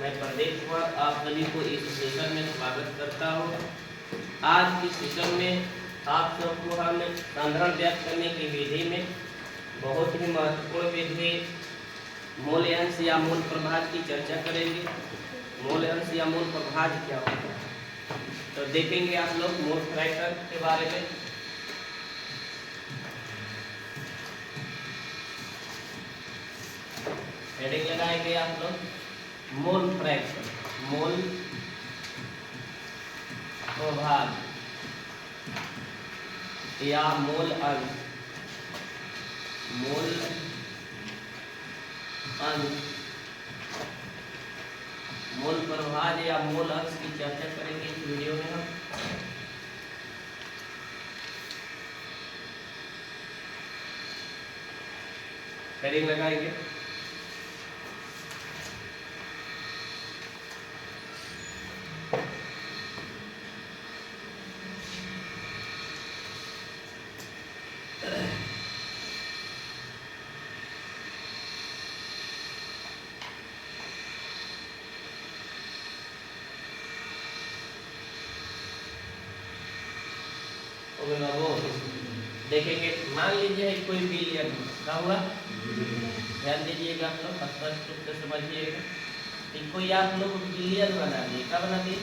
मैं प्रदीप कुमार आप सभी को इस सेशन में स्वागत करता हूँ। आज के सेशन में आप सबको हम संधारण ज्ञात करने की विधि में बहुत ही महत्वपूर्ण विधि मूल अंश या मूल प्रभाज की चर्चा करेंगे। मूल अंश या मूल प्रभाज क्या होता है तो देखेंगे आप लोग मूल फ्रैक्शन के बारे में। हेडिंग लगाएंगे आप लोग मूल फ्रैक्शन, मूल प्रभाज या मूल अंश, मूल अंश, मूल प्रभाज या मूल अंश की चर्चा करेंगे इस वीडियो में हम। हेडिंग लगाएंगे देखेंगे। मान लीजिए कोई बिलियन क्या हुआ, ध्यान दीजिएगा आप लोग, स्पष्ट रूप से समझिएगा। कोई आप लोग बिलियन बना दिए, क्या बना दिए?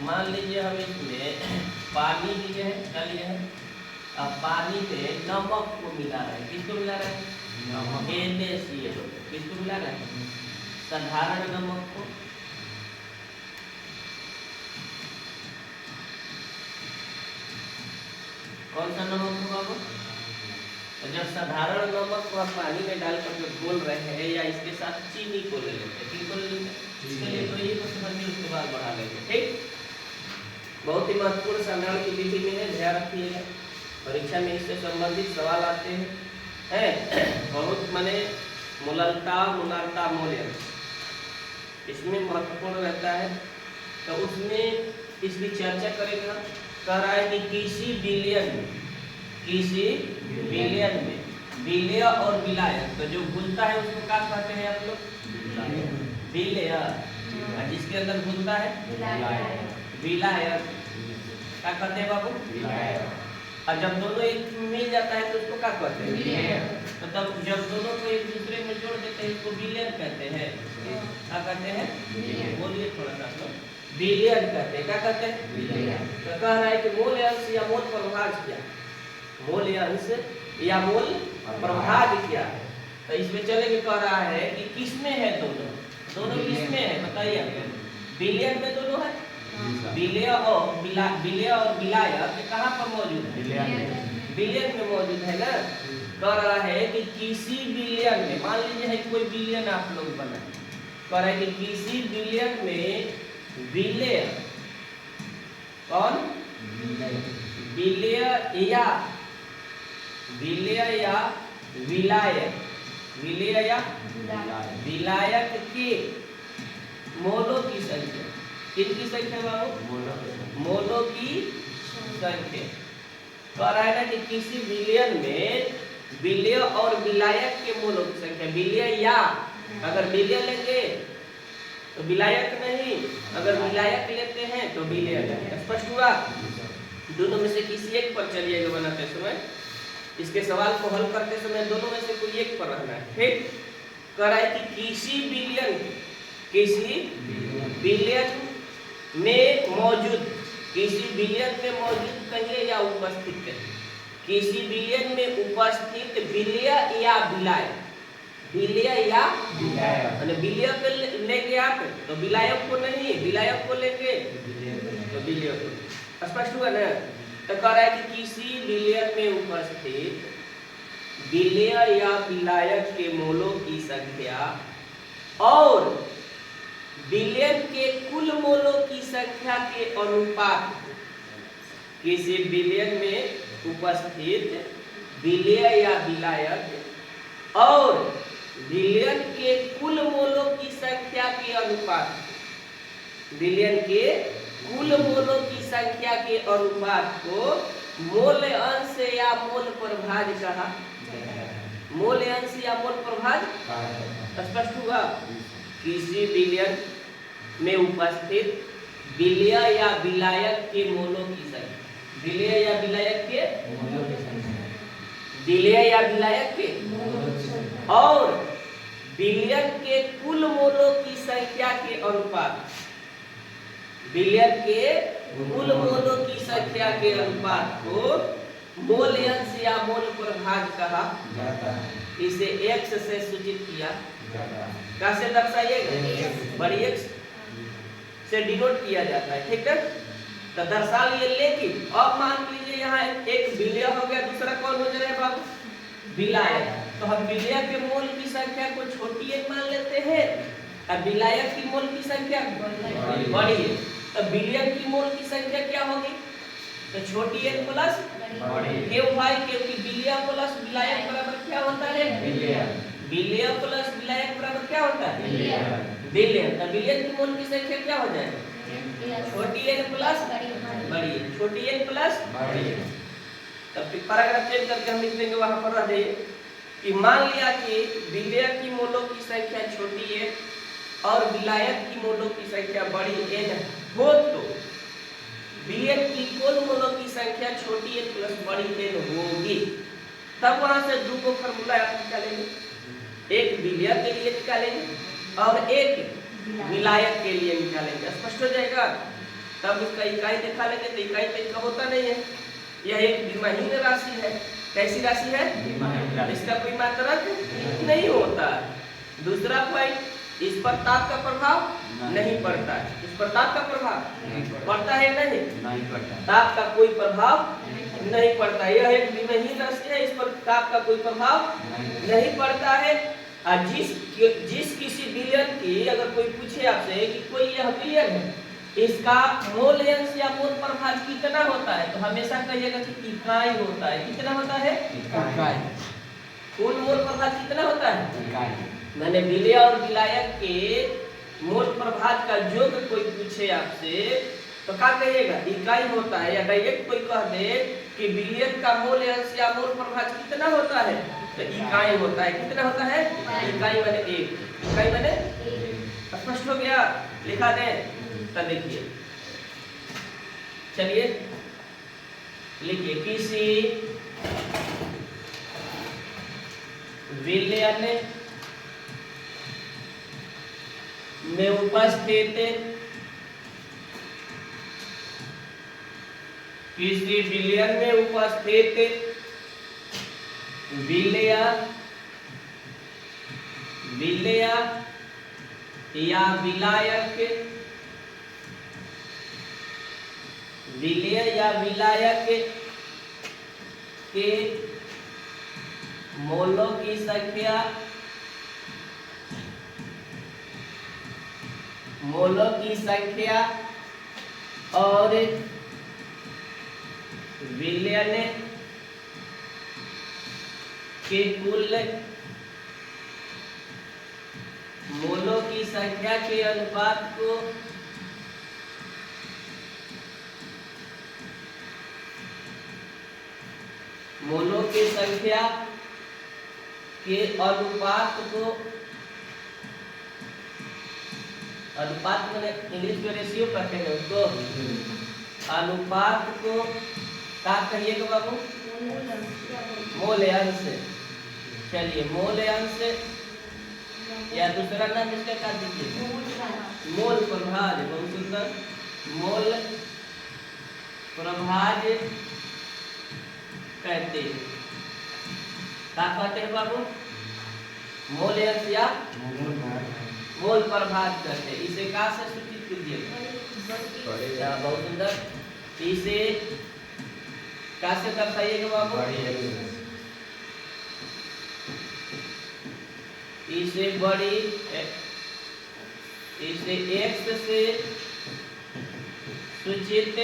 मान लीजिए हम इसमें पानी लिए है, क्या लिए है? अब पानी में नमक को मिला रहे हैं। किसको मिला रहे हैं? NaCl। किसको मिला रहे हैं? साधारण नमक को। कौन सा नमक होगा वो? तो जब साधारण नमक को आप पानी में डालकर जो घोल रहे हैं या इसके साथ चीनी को ले लेते हैं, किनको ले लेते हैं? चलिए तो ये तो समझिए, उसके बाद बढ़ा लेंगे। ठीक, बहुत ही महत्वपूर्ण संधारण की विधि में है, ध्यान रखिएगा। परीक्षा में इससे संबंधित सवाल आते हैं बहुत माने मूललता, मूलांता, मूल्य इसमें महत्वपूर्ण रहता है। तो उसमें इसकी चर्चा करेंगे। कह रहा है कि किसी बिलियन में विलेय और विलायक, तो जो घुलता है उसको क्या कहते हैं आप लोग? विलेय। जिसके अंदर घुलता है विलायक, क्या कहते हैं बाबू? और जब दोनों एक मिल जाता है तो उसको क्या कहते हैं? तो तब जब दोनों को एक दूसरे में जोड़ देते हैं इसको विलेय कहते हैं। क्या कहते हैं? बोलिए थोड़ा सा लोग। बिलियन कहते हैं। क्या कहते हैं? तो कह रहा है कि मूल अंश या मूल प्रभाज क्या? मूल अंश या मूल प्रभाज क्या है? तो इसमें चलेंगे। कह रहा है कि किसमें है दोनों? दोनों किसमें है बताइए? बिलियन में दोनों है। विलेय और विलायक कहाँ पर मौजूद है? बिलियन में मौजूद है ना। कह रहा है कि किसी बिलियन में, मान लीजिए है कोई बिलियन आप लोग बना, कह रहा है कि किसी बिलियन में विलेय, कौन? विलेय या विलायक, विलेय या विलायक के मोलों की संख्या। किसकी संख्या बाबू? मोलों की संख्या। कह रहा है ना कि किसी बिलियन में विलेय और विलायक के मोलों की संख्या। विलेय या, अगर विलेय लेंगे तो विलायक नहीं, अगर विलायक लेते हैं तो विलेय नहीं। स्पष्ट हुआ? दोनों में से किसी एक पर चलिएगा बनाते समय, इसके सवाल को हल करते समय दोनों में से कोई एक पर रहना है। ठीक, कह रहा है कि किसी बिलियन में मौजूद, किसी बिलियन में मौजूद कहिए या उपस्थित कहिए, किसी बिलियन में उपस्थित विलेय या विलायक, विलेय या विलेय को लेंगे आप तो विलायक को नहीं, विलायक को लेंगे तो विलेय को। स्पष्ट हुआ ना? तो कह रहा है कि किसी बिलियन में उपस्थित विलेय या विलायक के मोलों की संख्या और बिलियन के कुल मोलों की संख्या के अनुपात, किसी बिलियन में उपस्थित विलेय या विलायक और बिलियन के कुल मोलों की संख्या के अनुपात, बिलियन के कुल मोलों की संख्या के अनुपात को मोल अंश या मोल प्रभाज कहा। मोल अंश या मोल प्रभाज स्पष्ट हुआ। किसी बिलियन में उपस्थित विलय या विलायक के मोलों की संख्या, विलय या विलायक के विलय या विलायक के और विलयन के कुल मोलों की संख्या के अनुपात, विलयन के कुल मोलों की संख्या के अनुपात को मोल अंश या मोल प्रभाग कहा जाता है। इसे x से सूचित किया कैसे दर्शाइएगा, बड़ी x से डिनोट किया जाता है, ठीक है। तो दर्शा लिए, लेकिन अब मान लीजिए यहाँ एक विलय हो गया, दूसरा कौन हो जाएगा बाबू, विलायक। तो हम विलय के मोल की संख्या को छोटी एक मान लेते हैं और विलायक की मोल की संख्या बड़ी है। तो विलय की मोल की संख्या क्या होगी, तो छोटी एन प्लस क्यों भाई, क्योंकि विलय प्लस विलायक बराबर क्या होता है, विलय प्लस विलायक बराबर क्या होता है, विलय। तो विलय की मोल की संख्या क्या हो जाएगा, छोटी एन प्लस बड़ी एन, छोटी एन प्लस बड़ी एन। तब पैराग्राफ चेंज करके हम लिख देंगे, वहां पर रह जाइए कि मान लिया कि विलय की मोलों की संख्या छोटी है और विलायक की मोलों की संख्या बड़ी एन हो, तो विलय की कुल मोलों की संख्या छोटी एन प्लस बड़ी एन होगी। तब वहां से दो को फार्मूला आप निकालेंगे, एक विलय के लिए निकालेंगे और एक विलायक के लिए निकालेंगे, स्पष्ट हो जाएगा। तब इसका इकाई दिखा लेंगे, तो इकाई तो इसका होता नहीं है, यह एक विमाहीन राशि है। कैसी राशि है, इसका कोई मात्रक नहीं होता। दूसरा पॉइंट, इस पर ताप का प्रभाव नहीं पड़ता है, इस पर ताप का प्रभाव पड़ता है नहीं पड़ता, ताप का कोई प्रभाव नहीं पड़ता। यह एक विमाहीन राशि है, इस पर ताप का कोई प्रभाव नहीं पड़ता है। और जिस किसी विलयन की अगर कोई पूछे आपसे कि कोई यह विलयन है, इसका मोल अंश या मोल प्रभाव कितना होता है, तो हमेशा कहिएगा कि इकाई होता है। कितना होता है, इकाई। कुल मोल प्रभाव कितना होता है, इकाई। मैंने विलय और विलायक के मोल प्रभाव का योग कोई पूछे आपसे तो क्या कहिएगा, इकाई होता है। या डायरेक्ट कोई कह दे कि विलयन का मोल अंश या मोल प्रभाव कितना होता है, तो इकाई होता है। कितना होता है, इकाई माने एक, इकाई माने स्पष्ट हो गया, लिखा दें। तो देखिए, चलिए लिखिए, किसी विलयन में उपस्थित, किसी विलयन में उपस्थित विलय या विलायक, विलय या विलायक के मोलों की संख्या, मोलों की संख्या और विलयन के कुल मोलों की संख्या के अनुपात को मोलों की संख्या के अनुपात को, अनुपात मैंने इंग्लिश में रेशियो कहते हैं उसको, अनुपात को क्या कहिएगा बाबू, मोल अंश। चलिए, मोल अंश या दूसरा नाम इसका क्या दीजिए, मोल प्रभाज। बहुत सुंदर, मोल प्रभाज कहते हैं। क्या कहते हैं बाबू, मोल अंश या मोल प्रभाज कहते हैं। इसे कहाँ से सूचित कीजिएगा, बहुत सुंदर, इसे कहाँ से दर्शाइएगा बाबू, इसे बड़ी, इसे x से सूचित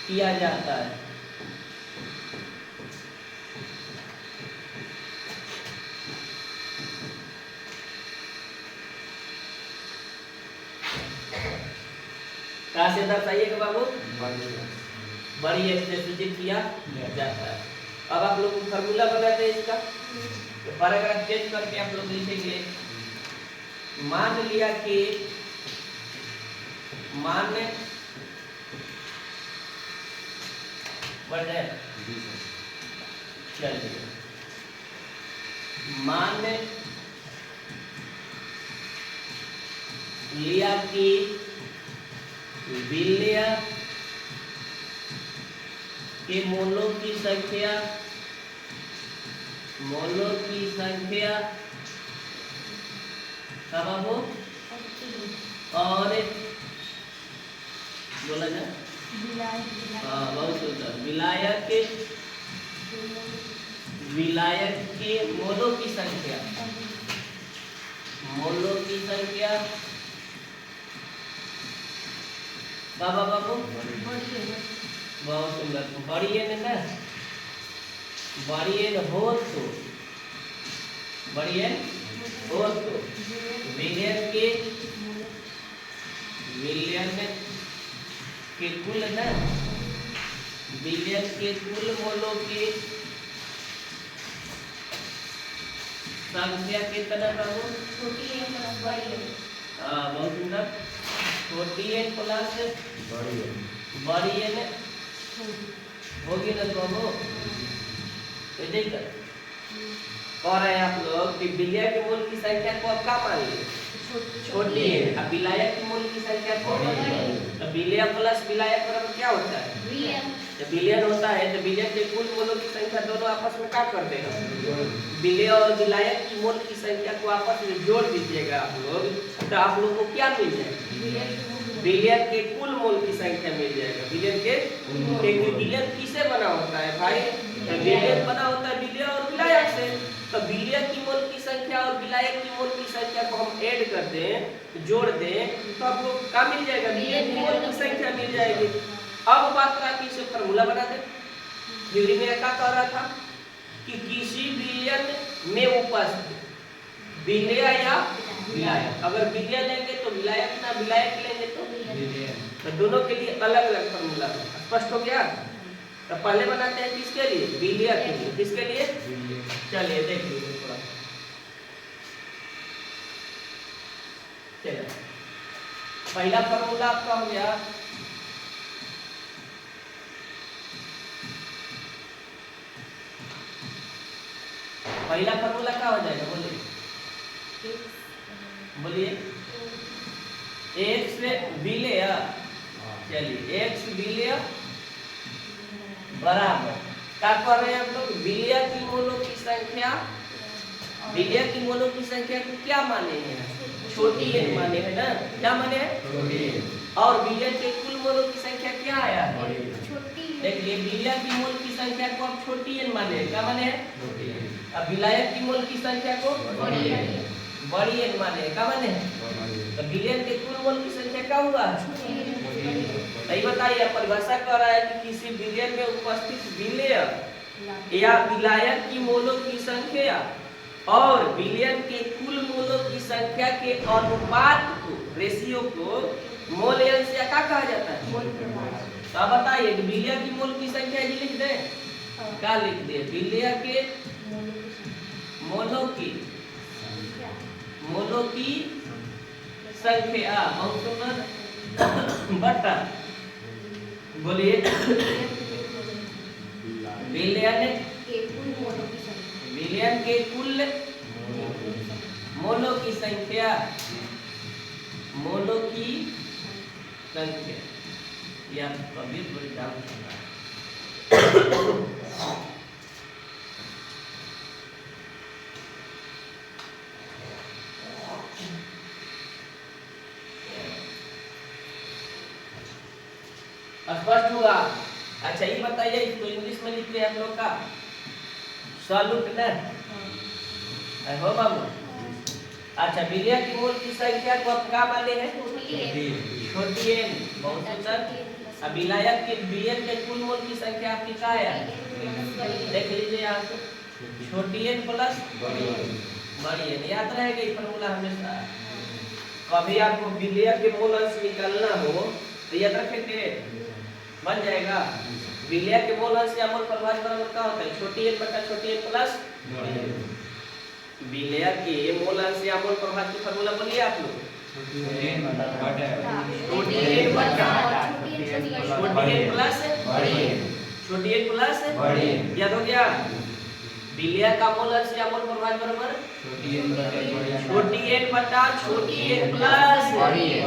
किया जाता है। कहाँ से दर्शाइएगा बाबू, बड़ी x से सूचित किया जाता है। अब आप लोग फार्मूला बनाते हैं इसका, तो पैराग्राफ चेंज करके आप लोग लिखेंगे मान लिया कि मान बढ़ जाए, चलिए मान लिया कि विलेय के मोलों की संख्या कब हो और बोला जाए, हाँ बहुत सुंदर, विलायक के मोलों की संख्या बाबा बाबू बहुत सुंदर, बड़ी है ना, बड़ी है हो तो विलियन के कुल ना, विलियन के कुल मोलों की संख्या कितना बाबू? हाँ बहुत सुंदर, छोटी एन प्लस बड़ी एन होगी ना बाबू। तो देखिए कह रहे हैं आप लोग कि विलेय के मूल की संख्या को अब क्या मान लिए? छोटी है। अब विलायक के मूल की संख्या को तो विलेय प्लस विलायक बराबर क्या होता है? जब विलियन होता है तो विलियन के कुल मोलों की संख्या दोनों आपस में क्या कर देगा? विलेय और विलायक की मोल की संख्या को आपस में जोड़ दीजिएगा आप लोग, तो आप लोगों को क्या मिल जाएगा? विलियन के कुल मोल की संख्या मिल जाएगा। विलियन के विलियन किससे बना होता है भाई? विलियन बना होता है विलेय और विलायक से। तो विलेय की मोल की संख्या और विलायक की मोल की संख्या को हम ऐड कर दें, जोड़ दें, तो आपको क्या मिल जाएगा? विलियन की मोल की संख्या मिल जाएगी। अब बात रहा कि इसे फार्मूला बना दे। थ्योरी में क्या कह रहा था कि किसी विलियन में उपस्थित विलेय या विलायक, अगर विलेय लेंगे तो विलायक ना, विलायक लेंगे तो विलेय, तो दोनों के लिए अलग अलग फार्मूला है। स्पष्ट हो गया? तो पहले बनाते हैं किसके लिए? विलेय के लिए। किसके लिए? चलिए देख लीजिए थोड़ा, चलिए पहला फार्मूला आपका हो गया पहला फार्मूला क्या हो जाएगा? बोलिए एक्स विलेय, चलिए एक्स विलेय बराबर क्या कर रहे हैं हम लोग? विलेय की मोलों की संख्या, विलेय की मोलों की संख्या को क्या माने हैं? छोटी एन माने है ना, क्या माने हैं? और विलेय के कुल मोलों की संख्या क्या आया? देखिए विलेय की मोल की संख्या को अब छोटी एन माने, क्या माने हैं? अब विलायक की मोल की संख्या को बड़ी एन माने, क्या माने हैं? तो विलेय के कुल मोल की संख्या क्या हुआ? सही बताइए। परिभाषा कह रहा है कि किसी विलेय में उपस्थित विलेय या विलायक की मोलों की संख्या और विलेय के कुल मोलों की संख्या के अनुपात को, रेशियो को मोल एन से क्या कहा जाता है? तो बताइए कि विलेय की मोल की संख्या जी लिख दें, क्या लिख दे? विलेय के मोलों की संख्या बहुत सुंदर बटा, बोलिए विलेय के कुल मोलों की संख्या, या कभी बड़ी डाउट होगा। स्पष्ट हुआ? अच्छा ये बताइए, इसको इंग्लिश में लिख रहे हैं हम लोग का सॉल्यूट ना हो बाबू। अच्छा विलेय की मोल की संख्या को आप क्या माने हैं? छोटी एन, बहुत सुंदर। अब विलायक के विलेय के कुल मोल की संख्या आपकी क्या है? देख लीजिए यहाँ से, छोटी एन प्लस बड़ी एन। याद रहेगा ये फार्मूला हमेशा। कभी आपको विलेय के मोल अंश निकालना हो तो याद रखेंगे, बन जाएगा। विलेय के मोल अंश या मोल प्रभाज बराबर क्या होता है? छोटी एन बटा छोटी एन प्लस। विलय के मोल अंश या मोल प्रभाज की फार्मूला बोलिए आप लोग। छोटी एन प्लस याद हो गया। विलय का मोल अंश या मोल प्रभाज बराबर छोटी एन बटा छोटी एन प्लस बड़ी एन,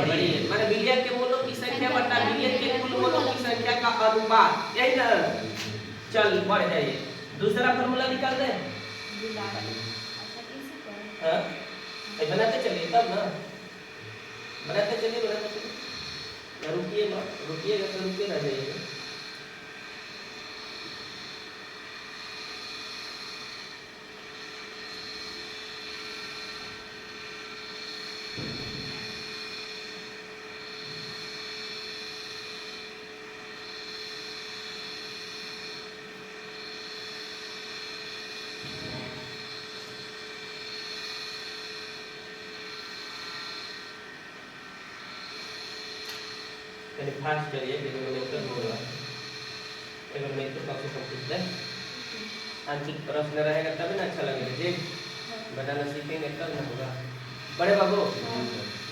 माने विलय के मोलों की संख्या बटा विलय के कुल मोलों की संख्या का अनुपात, यही ना। चल बढ़ जाइए, दूसरा फार्मूला निकाल दे। हाँ बनाते चलिए तब ना, बनाते चलिए। रुकिएगा तो रुके रह जाइएगा। फास्ट करिए, एग्जामिनेशन हो रहा है, एग्जामिनेशन कब से कंप्लीट है। आंशिक प्रश्न रहेगा तभी ना अच्छा लगेगा जी, बनाना सीखेंगे तब ना होगा। बड़े बाबू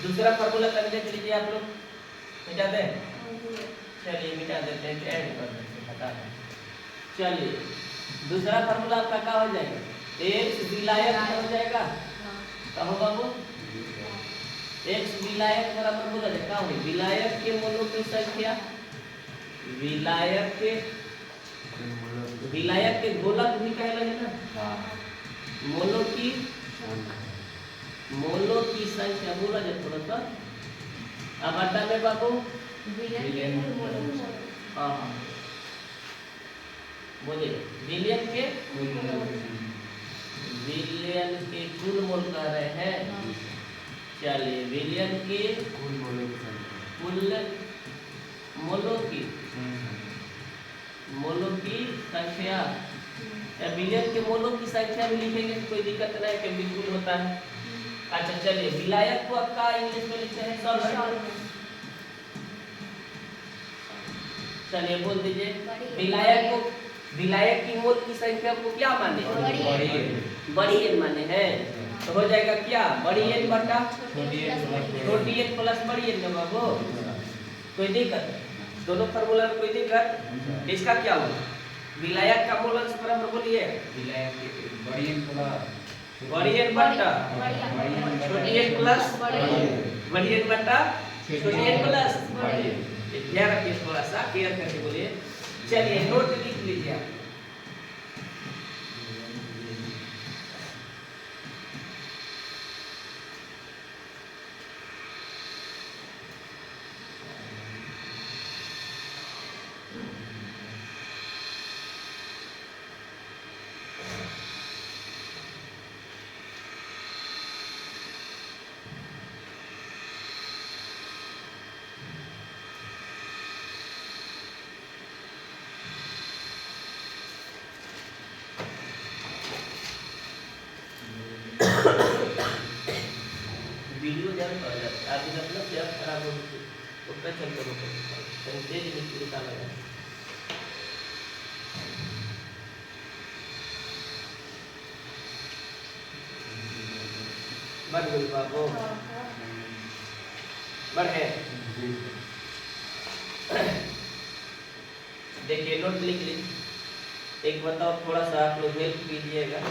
दूसरा फार्मूला कर देख लीजिए आप लोग, मिटा दे। चलिए मिटा देते हैं, ऐड कर देते हैं, बता दें। चलिए दूसरा फार्मूला आपका क्या हो जाएगा, x विलायक हो जाएगा। कहो बाबू x विलायक बराबर बोला जाए क्या होगी, विलायक के मोलों की संख्या, विलायक के गोलक भी कहे लगे ना, मोलों की संख्या बोला जाए थोड़ा सा। अब अड्डा में बाबू हाँ बोलिए विलियन के कुल मोल कह रहे हैं। चलिए विलियन के कुल मोलों की संख्या, या विलियन के मोलों की संख्या भी लिखेंगे तो कोई दिक्कत नहीं, कि बिल्कुल होता है। अच्छा चलिए विलायक को आपका इंग्लिश में लिखते हैं सॉल्वेंट। चलिए बोल दीजिए विलायक की मोल की संख्या को क्या माने, बड़ी एन माने हैं, तो हो जाएगा क्या, बड़ी एन बटा छोटी एन प्लस बड़ी एन। बाबू कोई दिक्कत, दोनों फार्मूला में कोई दिक्कत। इसका क्या होगा, विलायक का मोल अंश बराबर बोलिए बड़ी एन बटा छोटी एन प्लस बड़ी एन बटा छोटी एन प्लस। ध्यान रखिए, थोड़ा सा क्लियर करके बोलिए। चलिए नोट लिख लीजिए आप। वीडियो जब आप मतलब क्या खराब हो तो क्या चलते हो तेज निकाला है। बढ़ गई बाबू बढ़े। देखिए नोट लिख लीजिए। एक बताओ थोड़ा सा आप लोग हेल्प कीजिएगा,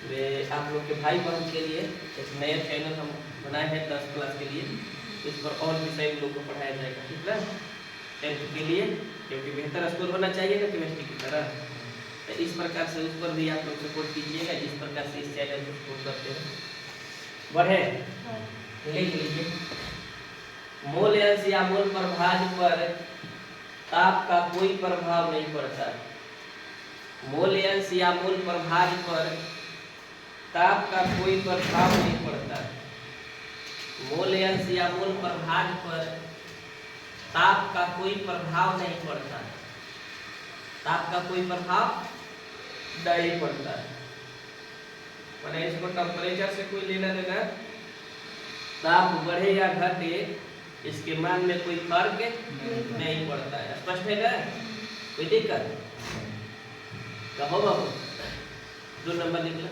वे आप लोग के भाई बहन के लिए एक नया चैनल हम बनाए हैं 10 क्लास के लिए, इस पर और विषय लोग को पढ़ाया जाएगा, ठीक है 10th के लिए, क्योंकि बेहतर स्कोर होना चाहिए ना केमिस्ट्री की तरह। तो इस प्रकार से उस पर भी आप लोग सपोर्ट कीजिएगा, जिस प्रकार से इस चैनल को सपोर्ट करते हैं। बढ़े लिख लीजिए, मोल अंश या मोल प्रभाज पर ताप का कोई प्रभाव नहीं पड़ता। मोल अंश या मोल प्रभाज पर ताप का कोई प्रभाव नहीं पड़ता। मोल अंश या मोल प्रभाज पर ताप का कोई प्रभाव नहीं पड़ता। ताप का कोई प्रभाव नहीं पड़ता, मैंने इसको टेम्परेचर से कोई लेना देना, ताप बढ़े या घटे इसके मान में कोई फर्क नहीं पड़ता है। स्पष्ट है ना, कोई दिक्कत? कहो बाबू 2 नंबर लिख लो।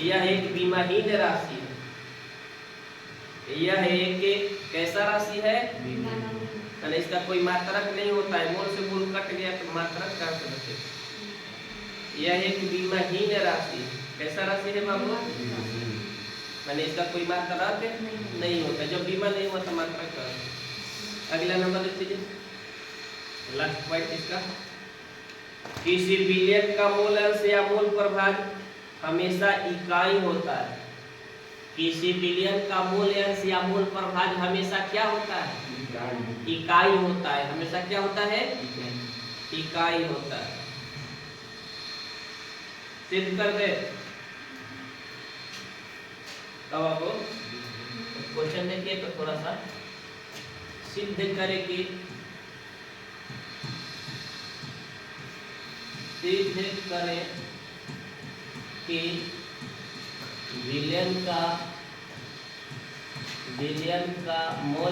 यह एक बीमाहीन राशि है। यह एक कैसा राशि है? यानी इसका कोई मात्रक नहीं होता है। मूल से मूल कट गया तो मात्रक कहाँ से बचे? यह एक बीमाहीन राशि। कैसा राशि है बाबू? यानी इसका कोई मात्रक नहीं होता। जब बीमा नहीं हुआ तो मात्रक का। अगला नंबर लिख लीजिए, लास्ट पॉइंट इसका। किसी बिलियन का मूल अंश या मूल प्रभाग हमेशा इकाई होता है। किसी बिलियन का मूल अंश या मूल प्रभाग हमेशा क्या होता है? इकाई होता है। हमेशा क्या होता है? इकाई होता है। सिद्ध कर दे। अब आपको क्वेश्चन देखिए तो थोड़ा सा सिद्ध करेगी। सिद्ध करें कि बिलियन का मूल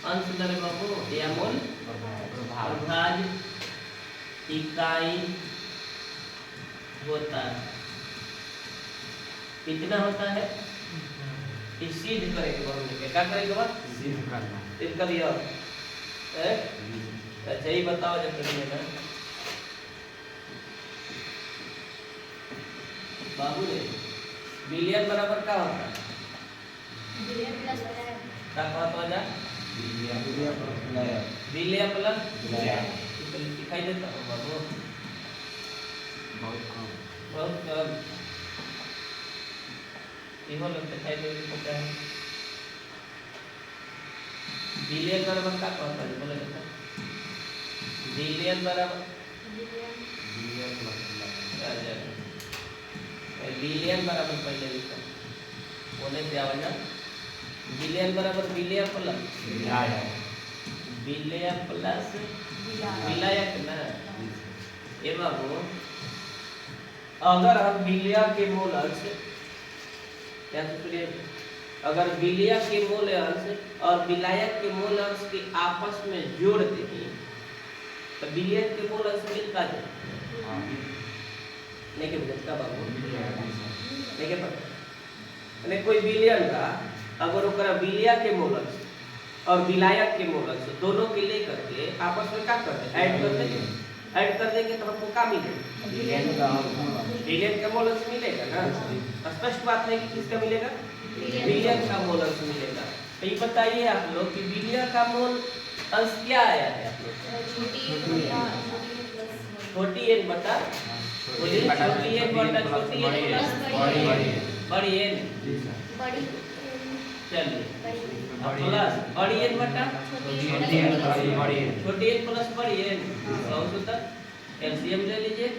अंश दर बाबू या मूल प्रभाग इकाई होता है। कितना होता है? सिद्ध करेंगे हमने क्या करेंगे बात? सिद्ध कर दिया। अच्छा ही बताओ जब करेंगे ना बाबू ने बिलियन बराबर क्या होता है? बिलियन प्लस क्या कहता है? बिलियन प्लस दिखाई देता है बाबू बहुत कम। दिखाई देता है। बिलियन बराबर क्या कहता है? बोले देखो बिलियन बराबर बिलियन बराबर पहले लिखा बोले से आवाज। बिलियन बराबर बिलियन प्लस विलायक ना। ये बाबू अगर हम बिलिया के मूल अंश क्या सुनिए, अगर बिलिया के मूल अंश और विलायक के मूल अंश के आपस में जोड़ देंगे तो बिलियन के मूल अंश मिलता है। नहीं के का बाबू नहीं के पता नहीं कोई बिलियन का अगर ओकरा बिलिया के मूल अंश और विलायक के मूल अंश दोनों के लेकर के आपस में क्या कर दे? ऐड कर देंगे तो हमको क्या मिलेगा? बिलियन का मूल अंश मिलेगा ना। स्पष्ट बात है कि किसका मिलेगा? बिलियन का मूल अंश मिलेगा। तो ये बताइए आप लोग कि बिलियन का मूल अंश क्या आया है? छोटी एन बटा छोटी एन प्लस बड़ी एन। चलिए प्लस बड़ी एन बटा छोटी एन प्लस बड़ी एन। बहुत सुंदर। एलसीएम ले लीजिए।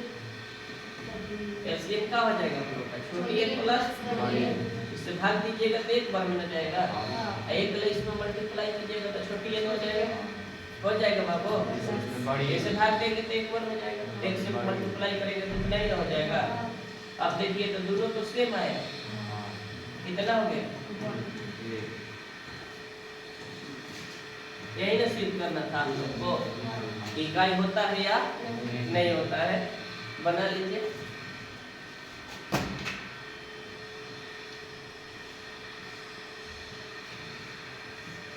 एलसीएम क्या हो जाएगा आप लोग का? छोटी एन प्लस इससे भाग दीजिएगा तो एक बार में आ जाएगा। एक इसमें मल्टीप्लाई कीजिएगा तो छोटी एन हो जाएगा बाबू। ऐसे भाग देंगे तो एक बार हो जाएगा। एक से मल्टीप्लाई करेंगे तो नहीं हो जाएगा। अब देखिए तो दोनों तो सेम आए। कितना हो गया? यही ना सिद्ध करना था हम लोग को। इकाई होता है या नहीं होता है? बना लीजिए।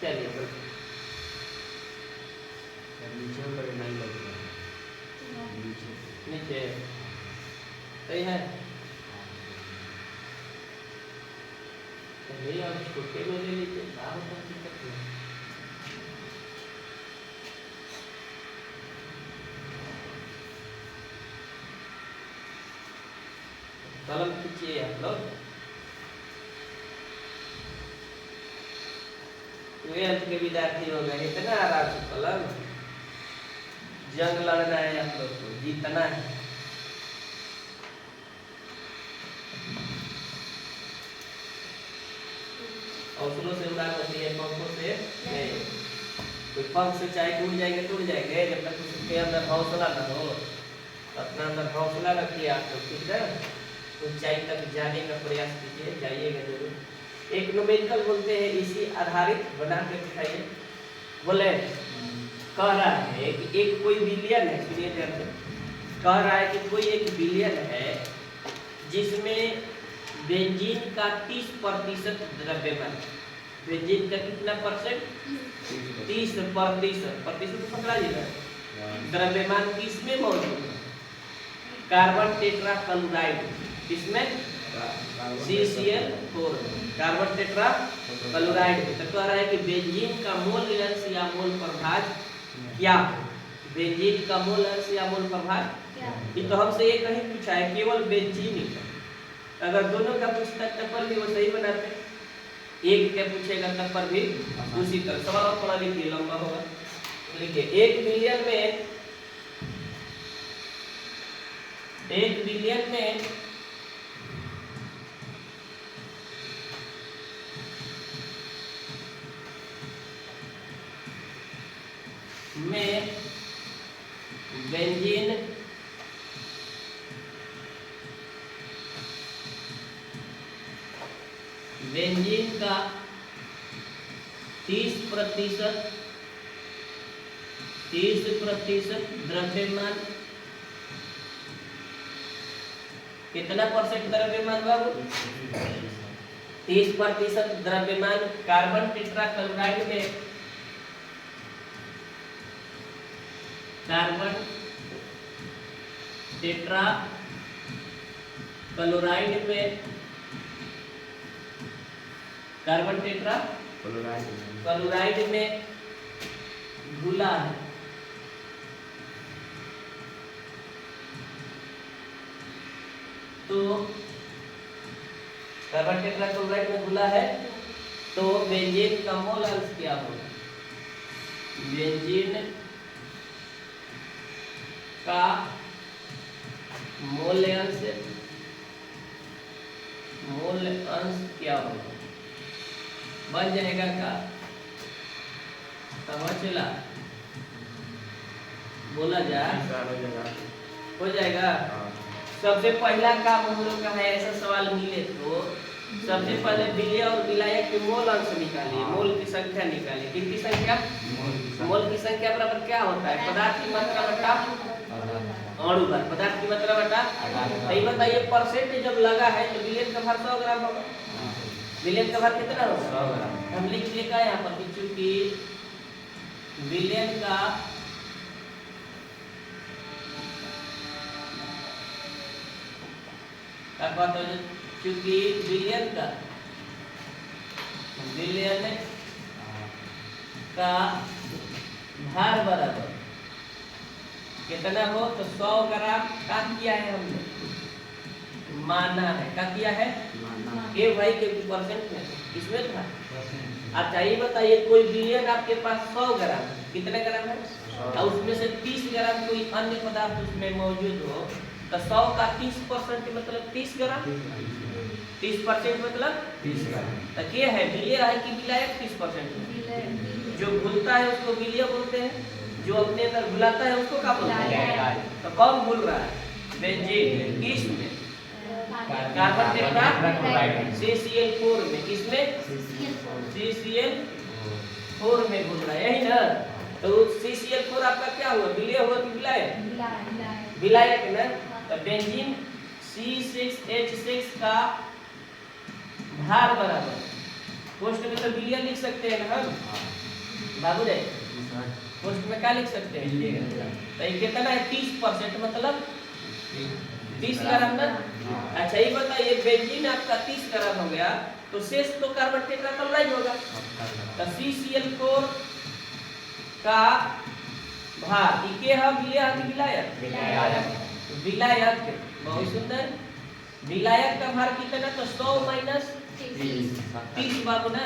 चलिए नीचे सही है। आप छोटे में ले लीजिए। कलम खींचिए आप लोग। ट्वेल्थ के विद्यार्थी हो गए। इतना आराम से कलम जंग लड़ना है आप लोग को, जीतना है। हौसलों से उड़ान होती है, पंखों से नहीं। कोई पंख से चाहे टूट जाएंगे जब तक उसके अंदर हौसला न हो। अपना अंदर हौसला रखिए आप लोग, ठीक है। ऊंचाई तक जाने का प्रयास कीजिए, जाइएगा जरूर। एक न्यूमेरिकल बोलते हैं, इसी आधारित बना के दिखाइए। बोले कह रहा है कि एक कोई बिलियन है, सुनिए ध्यान से। कह रहा है कि कोई एक विलयन है जिसमें बेंजीन का 30% द्रव्यमान, बेंजीन का कितना परसेंट? 30%, प्रतिशत तो पकड़ा जी द्रव्यमान किसमें मौजूद है? कार्बन टेट्रा क्लोराइड, किसमें? CCl4, carbon tetra chloride. तो कह रहा है कि बेंजीन का मोल अंश या मोल प्रभाग क्या है? बेंजीन का मोल अंश या मोल प्रभाग ये तो हमसे ये कहीं पूछा है केवल बेंजीन ही। अगर दोनों का पूछता तब पर भी वो सही बनाते, एक के पूछेगा तब पर भी उसी तरह। सवाल थोड़ा लिखिए, लंबा होगा। लिखिए, एक बिलियन में बेंजीन का 30% द्रव्यमान, कितना परसेंट द्रव्यमान बाबू? 30% द्रव्यमान कार्बन टेट्रा क्लोराइड में, कार्बन टेट्रा क्लोराइड में, कार्बन टेट्रा क्लोराइड में घुला है। तो कार्बन टेट्रा क्लोराइड में घुला है तो बेंजीन का मोल अंश क्या होगा? बेंजीन का मोल अंश क्या होगा? बन जाएगा का? समझ चला? बोला जाए हो जाएगा। सबसे पहला काम हम लोग का है, ऐसा सवाल मिले तो सबसे पहले विलय और विलायक के मोल अंश निकालिए, मोल की संख्या निकालिए। कितनी संख्या? मोल की संख्या बराबर क्या होता है? पदार्थ की मात्रा बटा अणु भार, पदार्थ की मात्रा बटा। तो बताइए परसेंट जब लगा है तो विलयन का भार 100 ग्राम होगा। विलयन का भार कितना होगा? 100 ग्राम। हम लिख देगा यहाँ पर क्योंकि विलयन का क्योंकि विलयन का भार बराबर कितना हो तो 100 ग्राम का किया है हमने, माना है। क्या किया है? ये भाई के परसेंट में इसमें था। अच्छा ये बताइए कोई विलयन आपके पास 100 ग्राम, कितने ग्राम है? और उसमें से 30 ग्राम कोई अन्य पदार्थ उसमें मौजूद हो तो 100 का 30% मतलब 30 ग्राम, 30% मतलब 30 ग्राम। तो क्या है? विलय है कि विलायक? 30% जो घुलता है उसको विलय बोलते हैं, जो अपने अंदर घुलाता है उसको क्या बोलते हैं? तो कौन घुल रहा है? बेंजीन। किसमें? कार्बन टेट्रा क्लोराइड CCl4 में। किसमें? CCl4 में घुल रहा है, यही ना? तो CCl4 आपका क्या हुआ? विलय हुआ कि विलायक? विलायक ना। तो बेंजीन C6H6 का भार बराबर, पोस्ट में तो विलय लिख सकते हैं ना बाबू जी? पोस्ट में क्या लिख सकते हैं? तो ये कितना है? 30% मतलब 30 ग्राम ना। अच्छा ये बताइए बेंजीन आपका 30 ग्राम हो गया तो शेष तो कार्बन टेट्रा क्लोराइड होगा। तो CCl4 का भार इके है विलय कि विलायक? विलायक। बहुत सुंदर। विलायक का भार कितना? तो 100 माइनस 30 बाबू ना,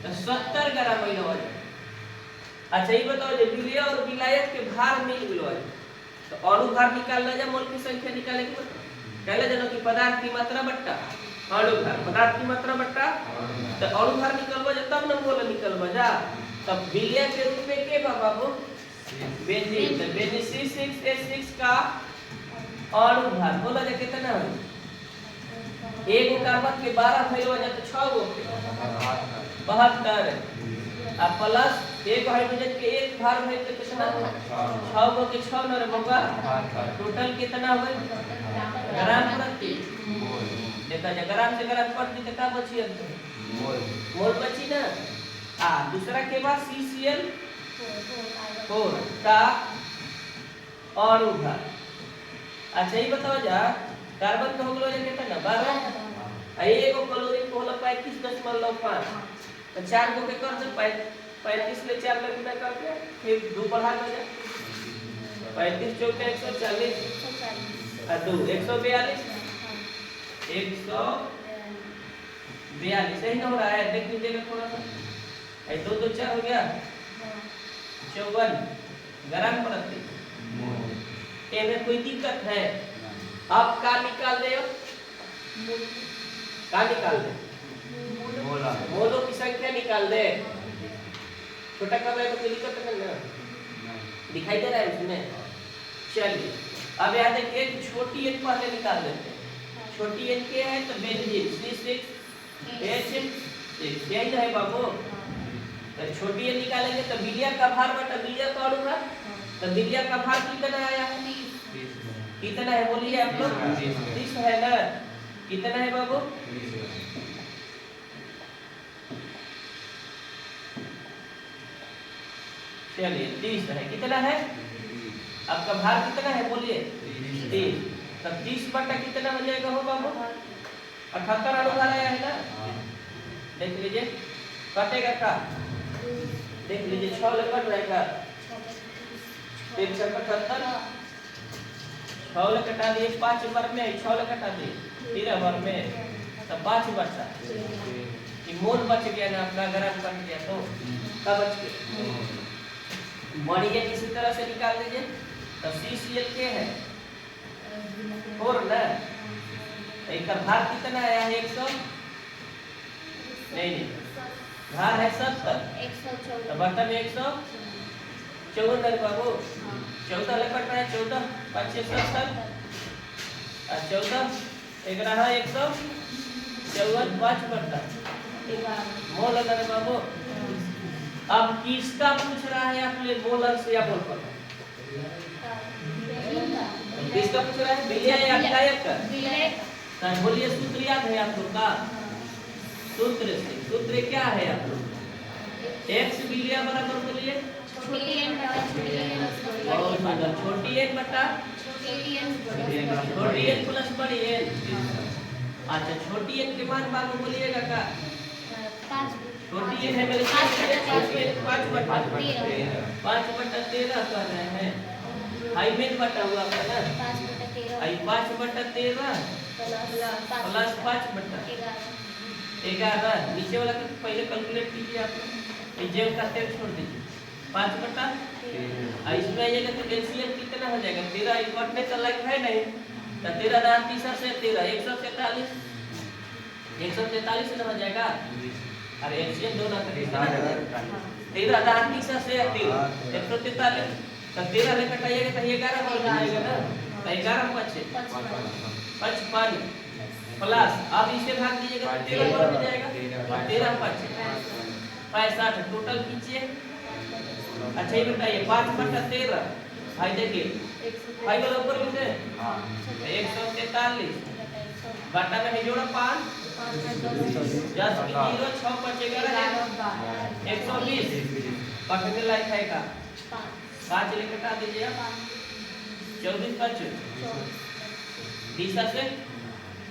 तो 70 ग्राम हो जाए। अच्छा ये बताओ जो विलय और विलायक के भार मिल गए तो अणु भार निकालना जा, मोल की संख्या निकाले के कहले जानो कि पदार्थ की मात्रा बट्टा अणु भार, पदार्थ की मात्रा बट्टा तो अणु भार निकलवा जा तब न मोल निकलवा जा। तब विलय के रूप में के बाबू? बेंजीन। तो बेंजीन C6H6 का अणु भार बोला जा कितना है? एक कार्बन के 12 फैलवा जा तो 6 गो 72। अब प्लस एक हाइड्रोजन के एक भार है तो कितना 6 गो के 6 न रे बबुआ टोटल कितना होई ग्राम प्रति देखा जा ग्राम से ग्राम प्रति कितना बची है मोल बची ना। दूसरा के बाद CCl4 का अणु भार। अच्छा ये बताओ जा कार्बन का हो गलो कितना 12 एगो क्लोरीन को होला 35.5 तो 4 गो के कर दे 35 ले 4 ले गुना करके फिर 2 बढ़ा दो जा 35 चौक 140 और 2 142 सही ना हो रहा है देख लीजिएगा थोड़ा सा 2 2 4 हो गया 54 ग्राम प्रति इनमें कोई दिक्कत है। अब का निकाल दे का निकाल दे मोलों की संख्या निकाल दे छोटा कर रहे तो कोई दिक्कत नहीं ना दिखाई दे रहा है उसमें। चलिए अब यहाँ देखिए छोटी एन पहले निकाल लेते हैं। छोटी एन क्या है तो बेंजीन C6H6 यही है बाबू। तो छोटी एन निकालेंगे तो बिलिया का भार बटा बिलिया का अणु भार तो बिलिया का भार कितना आया है कितना है बोलिए आप लोग 30 है ना कितना है बाबू चलिए 30 है कितना है आपका भार कितना है बोलिए 30 तब 30 बटा कितना हो जाएगा हो बाबू 78 अणु भार आया है ना देख लीजिए कटेगा का देख लीजिए 6 ले कट रहेगा 378 6 ले कटा दिए 5 बार में 6 ले कटा दिए 13 बार में तब 5 बचा ये मोल बच गया ना अपना ग्राम बन गया तो का बच गया बढ़िया किसी तरह से निकाल दीजिए तो CCl के है 4 ना एक का भार कितना आया है 100 नहीं भार है 70 तो बटा में 154 बाबू 14 लपट रहा है 14 5 70 और 14 11 154 5 बटा मोल अगर बाबू। अब किसका पूछ रहा है आपने मोलर से या मोल पर किसका पूछ रहा है बिलिया या विलायक का तो बोलिए सूत्र याद है आप लोग का सूत्र क्या है आप लोग x बिलिया बराबर बोलिए छोटी n बटा छोटी n प्लस बड़ी n। अच्छा छोटी n के मान बाद में बोलिएगा का छोटी n है मेरे 5 बटा 13 कर रहे हैं हाई में बटा हुआ है ना 5 बटा 13 प्लस 5 बटा 11 नीचे वाला को पहले कैलकुलेट कीजिए आप जेब का तेल छोड़ दीजिए 5 बटा इसमें आइएगा तो एलसीएम कितना हो जाएगा 13 इकट्ठे तो लाइक है नहीं तो 13 दान 30 से 13 143 हो जाएगा अरे एलसीएम दो ना करेगा 13 दान 30 से 143 तो 13 ले कटाइएगा तो 11 हो जाएगा ना तो 11 बचे 55 प्लस अब इसे भाग दीजिएगा तो 13 हो जाएगा 13 बचे 65 टोटल कीजिए। अच्छा ये बताइए 5 बटा 13 भाई देखिए भाई को ऊपर लिखे 143 बटा में जोड़ो 5 10 की 0 6 5 11 120 पकड़ने लायक है का 5 ले कटा दीजिए 24 5 20 से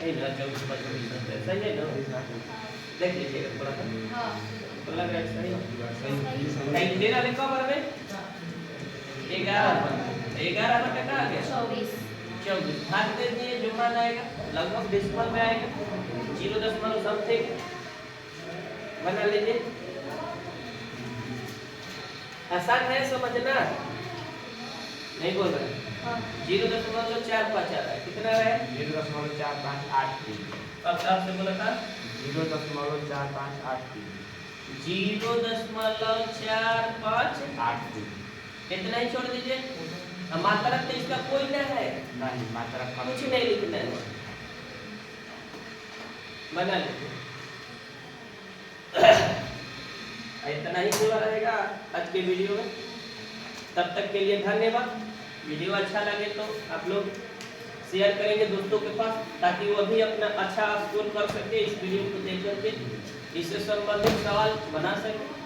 ए ना 24 5 सही है ना देख लीजिएगा थोड़ा सा तो लग रहा है सही नहीं 13 ले कवर में 11 बटा का आ गया 24 भाग दे दिए जो मान आएगा लगभग डेसिमल में आएगा 0 समथिंग बना लीजिए। आसान है समझना नहीं बोल रहे 0.45 आ रहा है कितना है 0.458 अब आपसे बोला था 0.458 0.458 कितना ही छोड़ दीजिए। मात्रा तो इसका कोई ना है नहीं मात्रा कुछ नहीं लिखना है बना लीजिए इतना ही पूरा रहेगा आज के वीडियो में। तब तक के लिए धन्यवाद। वीडियो अच्छा लगे तो आप लोग शेयर करेंगे दोस्तों के पास, ताकि वो भी अपना अच्छा स्कोर कर सके इस वीडियो को देख करके, इससे संबंधित सवाल बना सके।